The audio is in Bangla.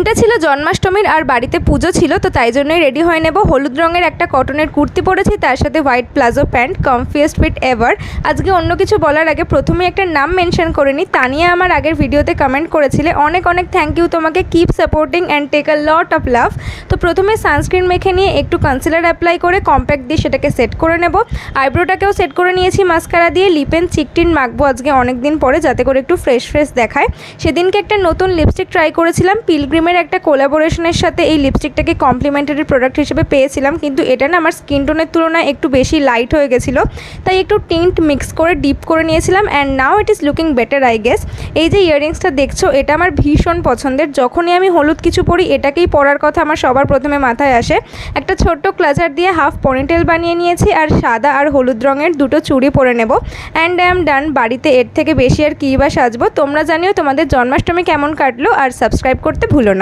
দিনটা ছিল জন্মাষ্টমীর আর বাড়িতে পুজো ছিল, তো তাই জন্যই রেডি হয়ে নেব। হলুদ রঙের একটা কটনের কুর্তি পরেছি, তার সাথে white palazzo pants, comfiest fit ever. আজকে অন্য কিছু বলার আগে প্রথমে একটা নাম মেনশন করে নিই। তানিয়া আমার আগের ভিডিওতে কমেন্ট করেছিলে, অনেক অনেক থ্যাংক ইউ তোমাকে। Keep supporting and take a lot of love. তো প্রথমে সানস্ক্রিন মেখে নিয়ে একটু কনসিলার অ্যাপ্লাই করে কম্প্যাক্ট দিয়ে সেটাকে সেট করে নেব। আইব্রোটাকেও সেট করে নিয়েছি মাস্কারা দিয়ে। লিপেন চিকটিন মাখবো আজকে অনেক দিন পরে, যাতে করে একটু ফ্রেশ ফ্রেশ দেখায়। সেদিনকে একটা নতুন লিপস্টিক ট্রাই করেছিলাম, পিলগ্রিমের একটা কোলাবোরেশনের সাথে এই লিপস্টিকটাকে কমপ্লিমেন্টারি প্রোডাক্ট হিসেবে পেয়েছিলাম, কিন্তু এটা না আমার স্কিন টোনের তুলনায় একটু বেশি লাইট হয়ে গেছিলো, তাই একটু টিন্ট মিক্স করে ডিপ করে নিয়েছিলাম। And now it is looking better I guess. এই যে ইয়াররিংসটা দেখছো, এটা আমার ভীষণ পছন্দের। যখনই আমি হলুদ কিছু পরি এটাকেই পরার কথা আমার সবার প্রথমে মাথায় আসে। একটা ছোট্ট ক্লাচার দিয়ে হাফ পনিটেল বানিয়ে নিয়েছি, আর সাদা আর হলুদ রঙের দুটো চুড়ি পরে নেব। And I am done. বাড়িতে এর থেকে বেশি আর কী বা সাজবো। তোমরা জানিও তোমাদের জন্মাষ্টমী কেমন কাটলো, আর সাবস্ক্রাইব করতে ভুলো না।